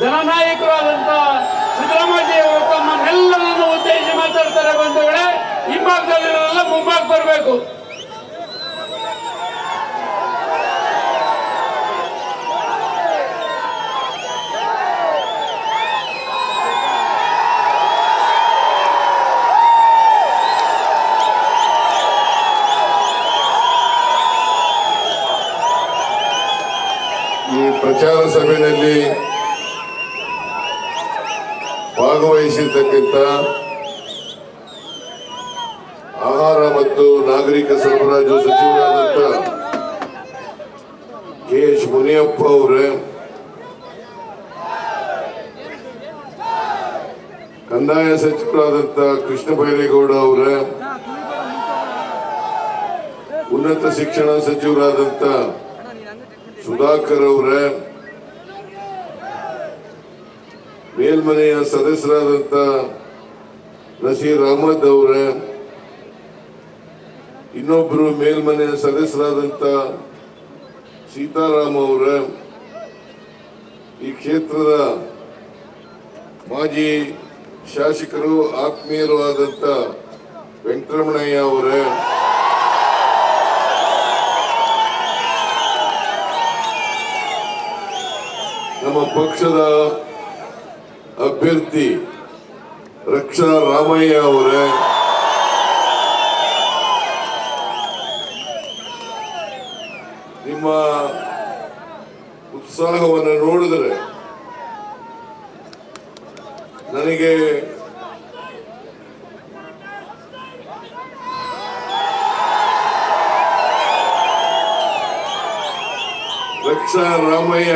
ಜನನಾಯಕರು ಆದಂತ ಸಿದ್ದರಾಮಯ್ಯ ತಮ್ಮನ್ನೆಲ್ಲರನ್ನು ಉದ್ದೇಶಿಸಿ ಮಾತಾಡ್ತಾರೆ. ಬಂಧುಗಳೇ, ಹಿಂಭಾಗದಲ್ಲಿರೋರೆಲ್ಲ ಮುಂಭಾಗ ಬರಬೇಕು. ಈ ಪ್ರಚಾರ ಸಭೆಯಲ್ಲಿ ಭಾಗವಹಿಸಿರ್ತಕ್ಕಂಥ ಆಹಾರ ಮತ್ತು ನಾಗರಿಕ ಸರಬರಾಜು ಸಚಿವರಾದಂಥ ಕೆ.ಎಚ್. ಮುನಿಯಪ್ಪ ಅವರೇ, ಕಂದಾಯ ಸಚಿವರಾದಂಥ ಕೃಷ್ಣ ಬೈರೇಗೌಡ ಅವರೇ, ಉನ್ನತ ಶಿಕ್ಷಣ ಸಚಿವರಾದಂಥ ಸುಧಾಕರ್ ಅವರೇ, ಮೇಲ್ಮನೆಯ ಸದಸ್ಯರಾದಂಥ ನಸೀರ್ ಅಹಮದ್ ಅವರೇ, ಇನ್ನೊಬ್ಬರು ಮೇಲ್ಮನೆಯ ಸದಸ್ಯರಾದಂಥ ಸೀತಾರಾಮ್ ಅವರೇ, ಈ ಕ್ಷೇತ್ರದ ಮಾಜಿ ಶಾಸಕರು ಆತ್ಮೀಯರು ಆದಂಥ ವೆಂಕಟರಮಣಯ್ಯ ಅವರೇ, ನಮ್ಮ ಪಕ್ಷದ ಅಭ್ಯರ್ಥಿ ರಕ್ಷಾ ರಾಮಯ್ಯ ಅವರೇ, ನಿಮ್ಮ ಉತ್ಸಾಹವನ್ನು ನೋಡಿದರೆ ನನಗೆ ರಕ್ಷಾ ರಾಮಯ್ಯ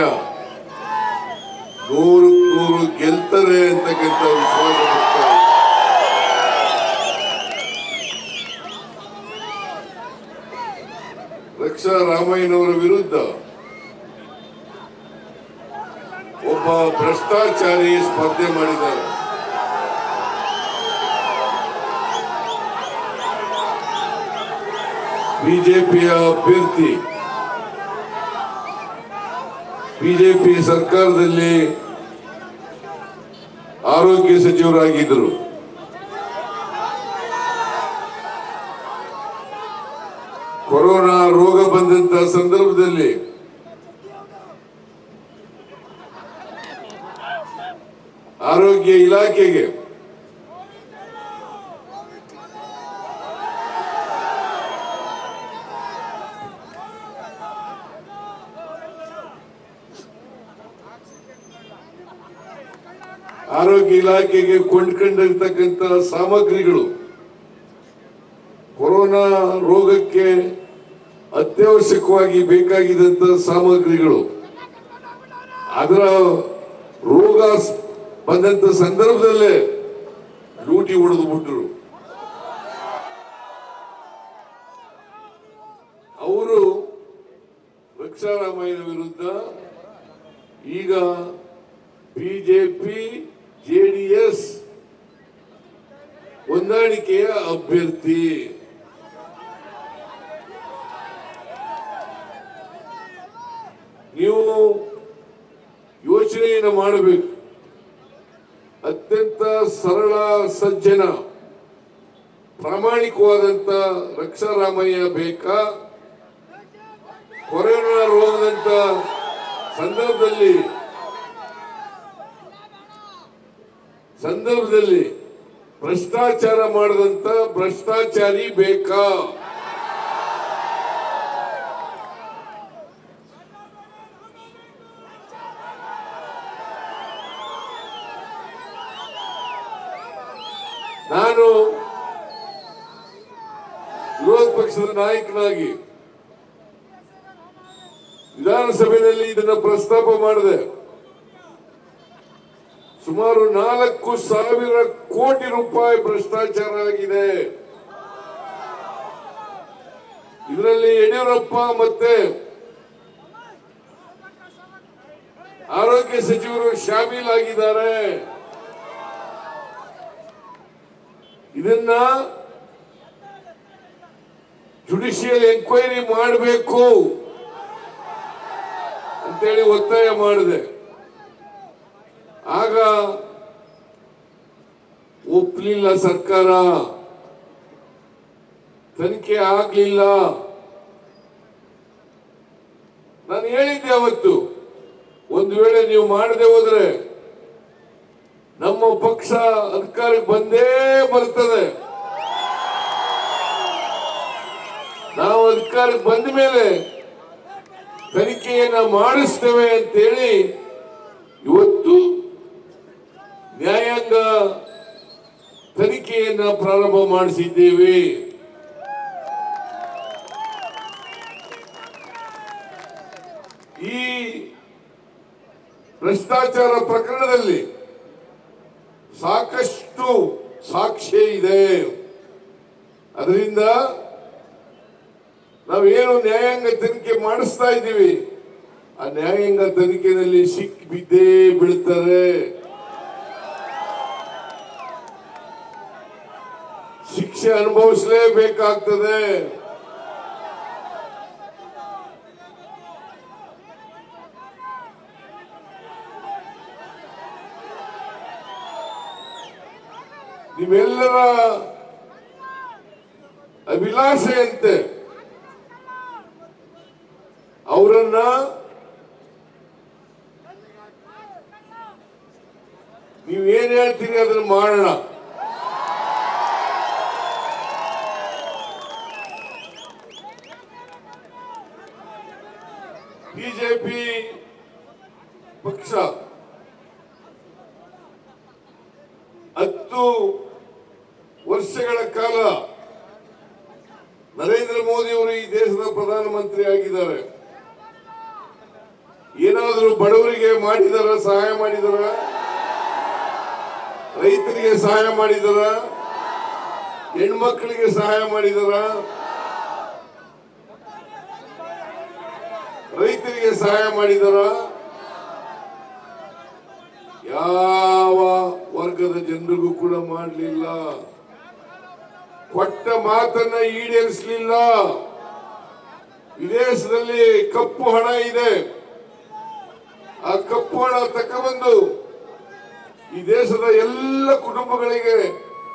100 ಗೆಲ್ತಾರೆ ಅಂತಕ್ಕಂಥ ವಿಶ್ವಾಸ ಬರ್ತಾ ಇದೆ. ರಕ್ಷಾ ರಾಮಯ್ಯನವರ ವಿರುದ್ಧ ಒಬ್ಬ ಭ್ರಷ್ಟಾಚಾರಿ ಸ್ಪರ್ಧೆ ಮಾಡಿದ್ದಾರೆ. ಬಿಜೆಪಿಯ ಅಭ್ಯರ್ಥಿ, ಬಿಜೆಪಿ ಸರ್ಕಾರದಲ್ಲಿ ಆರೋಗ್ಯ ಸಚಿವರಾಗಿದ್ದರು. ಕೊರೋನಾ ರೋಗ ಬಂದಂತ ಸಂದರ್ಭದಲ್ಲಿ ಆರೋಗ್ಯ ಇಲಾಖೆಗೆ ಕೊಂಡ್ಕೊಂಡಿರ್ತಕ್ಕಂಥ ಸಾಮಗ್ರಿಗಳು, ಕೊರೋನಾ ರೋಗಕ್ಕೆ ಅತ್ಯವಶ್ಯಕವಾಗಿ ಬೇಕಾಗಿದ್ದಂತ ಸಾಮಗ್ರಿಗಳು, ಅದರ ರೋಗ ಬಂದಂತ ಸಂದರ್ಭದಲ್ಲೇ ಲೂಟಿ ಹೊಡೆದು ಬಿಟ್ಟರು. ಅವರು ರಕ್ಷಾರಾಮಯ್ಯನ ವಿರುದ್ಧ ಈಗ ಬಿಜೆಪಿ ಜೆಡಿಎಸ್ ಹೊಂದಾಣಿಕೆಯ ಅಭ್ಯರ್ಥಿ. ನೀವು ಯೋಚನೆಯನ್ನು ಮಾಡಬೇಕು. ಅತ್ಯಂತ ಸರಳ ಸಜ್ಜನ ಪ್ರಾಮಾಣಿಕವಾದಂತ ರಕ್ಷಾರಾಮಯ್ಯ ಬೇಕಾ, ಕೊರೋನಾ ರೋಗದಂತ ಸಂದರ್ಭದಲ್ಲಿ ಭ್ರಷ್ಟಾಚಾರ ಮಾಡದಂತ ಭ್ರಷ್ಟಾಚಾರಿ ಬೇಕಾ? ನಾನು ವಿರೋಧ ಪಕ್ಷದ ನಾಯಕನಾಗಿ ವಿಧಾನಸಭೆಯಲ್ಲಿ ಇದನ್ನು ಪ್ರಸ್ತಾಪ ಮಾಡಿದೆ. ಸುಮಾರು 4,000 ಕೋಟಿ ರೂಪಾಯಿ ಭ್ರಷ್ಟಾಚಾರ ಆಗಿದೆ. ಇದರಲ್ಲಿ ಯಡಿಯೂರಪ್ಪ ಮತ್ತೆ ಆರೋಗ್ಯ ಸಚಿವರು ಶಾಮೀಲಾಗಿದ್ದಾರೆ. ಇದನ್ನ ಜುಡಿಷಿಯಲ್ ಎಂಕ್ವೈರಿ ಮಾಡಬೇಕು ಅಂತೇಳಿ ಒತ್ತಾಯ ಮಾಡಿದೆ. ಆಗ ಒಪ್ಪಲಿಲ್ಲ ಸರ್ಕಾರ, ತನಿಖೆ ಆಗ್ಲಿಲ್ಲ. ನಾನು ಹೇಳಿದ್ದೆ ಅವತ್ತು, ಒಂದು ವೇಳೆ ನೀವು ಮಾಡದೆ ಹೋದ್ರೆ ನಮ್ಮ ಪಕ್ಷ ಅಧಿಕಾರಕ್ಕೆ ಬಂದೇ ಬರ್ತದೆ. ನಾವು ಅಧಿಕಾರಕ್ಕೆ ಬಂದ ಮೇಲೆ ತನಿಖೆಯನ್ನ ಮಾಡಿಸ್ತೇವೆ ಅಂತೇಳಿ ಇವತ್ತು ನ್ಯಾಯಾಂಗ ತನಿಖೆಯನ್ನ ಪ್ರಾರಂಭ ಮಾಡಿಸಿದ್ದೇವೆ. ಈ ಭ್ರಷ್ಟಾಚಾರ ಪ್ರಕರಣದಲ್ಲಿ ಸಾಕಷ್ಟು ಸಾಕ್ಷ್ಯ ಇದೆ. ಅದರಿಂದ ನಾವೇನು ನ್ಯಾಯಾಂಗ ತನಿಖೆ ಮಾಡಿಸ್ತಾ ಇದ್ದೀವಿ, ಆ ನ್ಯಾಯಾಂಗ ತನಿಖೆಯಲ್ಲಿ ಸಿಕ್ಕಿ ಬಿದ್ದೇ ಬೀಳ್ತಾರೆ. ಶಿಕ್ಷೆ ಅನುಭವಿಸಲೇಬೇಕಾಗ್ತದೆ. ನಿಮ್ಮೆಲ್ಲರ ಅಭಿಲಾಷೆಯಂತೆ ಅವರನ್ನ ನೀವೇನ್ ಹೇಳ್ತೀರಿ ಅದನ್ನ ಮಾಡೋಣ. ಬಿಜೆಪಿ ಪಕ್ಷ 10 ವರ್ಷಗಳ ಕಾಲ ನರೇಂದ್ರ ಮೋದಿ ಅವರು ಈ ದೇಶದ ಪ್ರಧಾನಮಂತ್ರಿ ಆಗಿದ್ದಾರೆ. ಏನಾದರೂ ಬಡವರಿಗೆ ಮಾಡಿದಾರ? ಸಹಾಯ ಮಾಡಿದಾರ? ರೈತರಿಗೆ ಸಹಾಯ ಮಾಡಿದಾರ? ಹೆಣ್ಮಕ್ಳಿಗೆ ಸಹಾಯ ಮಾಡಿದಾರ? ರೈತರಿಗೆ ಸಹಾಯ ಮಾಡಿದಾರ? ಯಾವ ವರ್ಗದ ಜನರಿಗೂ ಕೂಡ ಮಾಡಲಿಲ್ಲ. ಕೊಟ್ಟ ಮಾತನ್ನ ಈಡೇರಿಸಲಿಲ್ಲ. ವಿದೇಶದಲ್ಲಿ ಕಪ್ಪು ಹಣ ಇದೆ, ಆ ಕಪ್ಪು ಹಣ ತಕ್ಕಬಂದು ಈ ದೇಶದ ಎಲ್ಲ ಕುಟುಂಬಗಳಿಗೆ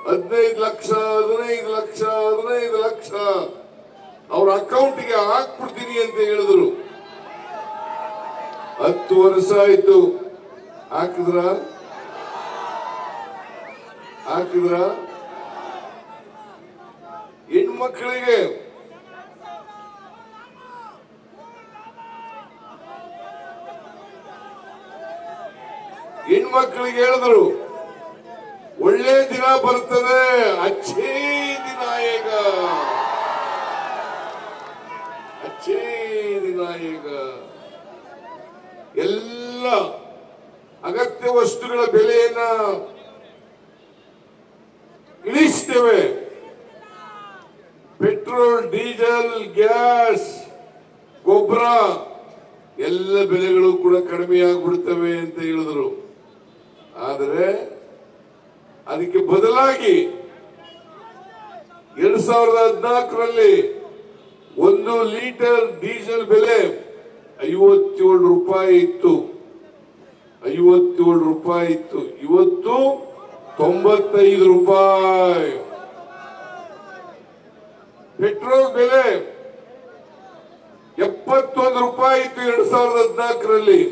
15 ಲಕ್ಷ 15 ಲಕ್ಷ 15 ಲಕ್ಷ ಅವ್ರ ಅಕೌಂಟ್ಗೆ ಹಾಕ್ಬಿಡ್ತೀನಿ ಅಂತ ಹೇಳಿದ್ರು. 10 ವರ್ಷ ಆಯ್ತು. ಹಾಕಿದ್ರ ಹೆಣ್ಮಕ್ಳಿಗೆ ಹೇಳಿದ್ರು ಒಳ್ಳೆ ದಿನ ಬರ್ತದೆ, ಅಚ್ಚೇ ದಿನ ಈಗ, ಅಚ್ಚೇ ದಿನ ಈಗ. ಎಲ್ಲ ಅಗತ್ಯ ವಸ್ತುಗಳ ಬೆಲೆಯನ್ನ ಇಳಿಸ್ತೇವೆ. ಪೆಟ್ರೋಲ್, ಡೀಸೆಲ್, ಗ್ಯಾಸ್, ಗೊಬ್ಬರ ಎಲ್ಲ ಬೆಲೆಗಳು ಕೂಡ ಕಡಿಮೆ ಆಗ್ಬಿಡ್ತವೆ ಅಂತ ಹೇಳಿದ್ರು. ಆದರೆ ಅದಕ್ಕೆ ಬದಲಾಗಿ 2014ರಲ್ಲಿ 1 ಲೀಟರ್ ಡೀಸೆಲ್ ಬೆಲೆ 57 ರೂಪಾಯಿ ಇತ್ತು. 57 ರೂಪಾಯಿ ಇತ್ತು. ಇವತ್ತು 95 ರೂಪಾಯಿ. ಪೆಟ್ರೋಲ್ ಬೆಲೆ 71 ರೂಪಾಯಿ ಇತ್ತು 2014ರಲ್ಲಿ.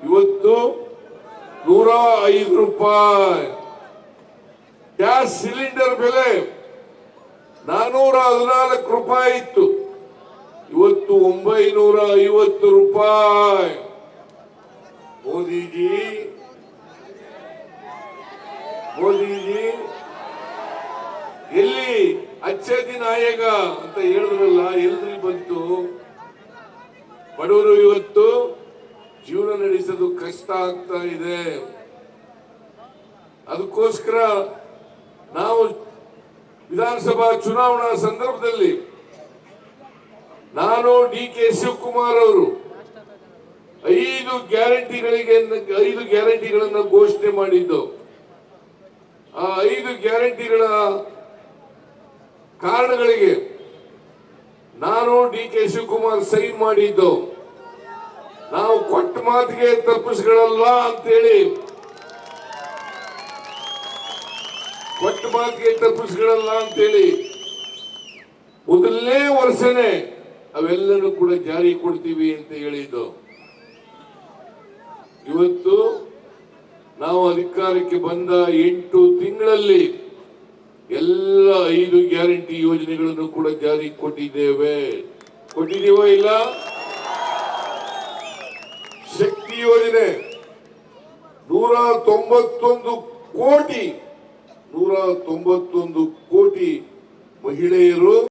ಇವತ್ತು 105 ರೂಪಾಯಿ. ಗ್ಯಾಸ್ ಸಿಲಿಂಡರ್ ಬೆಲೆ 414 ರೂಪಾಯಿ ಇತ್ತು. ಇವತ್ತು 950 ರೂಪಾಯಿ. ಮೋದಿಜಿ ಎಲ್ಲಿ ಅಚ್ಚೇ ದಿನ ಆಯೇಗ ಅಂತ ಹೇಳಿದ್ರಲ್ಲ, ಎಲ್ರಿ ಬಂತು? ಬಡವರು ಇವತ್ತು ಜೀವನ ನಡೆಸೋದು ಕಷ್ಟ ಆಗ್ತಾ ಇದೆ. ಅದಕ್ಕೋಸ್ಕರ ನಾವು ವಿಧಾನಸಭಾ ಚುನಾವಣಾ ಸಂದರ್ಭದಲ್ಲಿ ನಾನು DK ಶಿವಕುಮಾರ್ ಅವರು 5 ಗ್ಯಾರಂಟಿಗಳನ್ನು ಘೋಷಣೆ ಮಾಡಿದ್ದು. ಆ 5 ಗ್ಯಾರಂಟಿಗಳ ಕಾರಣಗಳಿಗೆ ನಾನು DK ಶಿವಕುಮಾರ್ ಸಹಿ ಮಾಡಿದ್ದು. ನಾವು ಕೊಟ್ಟ ಮಾತಿಗೆ ತಪ್ಪಿಸ್ಗಳಲ್ಲ ಅಂತೇಳಿ, ಕೊಟ್ಟ ಮಾತಿಗೆ ತಪ್ಪಿಸ್ಗಳಲ್ಲ ಅಂತೇಳಿ ಮೊದಲನೇ ವರ್ಷನೇ ಅವೆಲ್ಲರೂ ಕೂಡ ಜಾರಿ ಕೊಡ್ತೀವಿ ಅಂತ ಹೇಳಿದ್ದು. ಇವತ್ತು ನಾವು ಅಧಿಕಾರಕ್ಕೆ ಬಂದ 8 ತಿಂಗಳಲ್ಲಿ ಎಲ್ಲ 5 ಗ್ಯಾರಂಟಿ ಯೋಜನೆಗಳನ್ನು ಕೂಡ ಜಾರಿ ಕೊಟ್ಟಿದ್ದೇವೋ ಇಲ್ಲ? ಶಕ್ತಿ ಯೋಜನೆ 191 ಕೋಟಿ ಮಹಿಳೆಯರು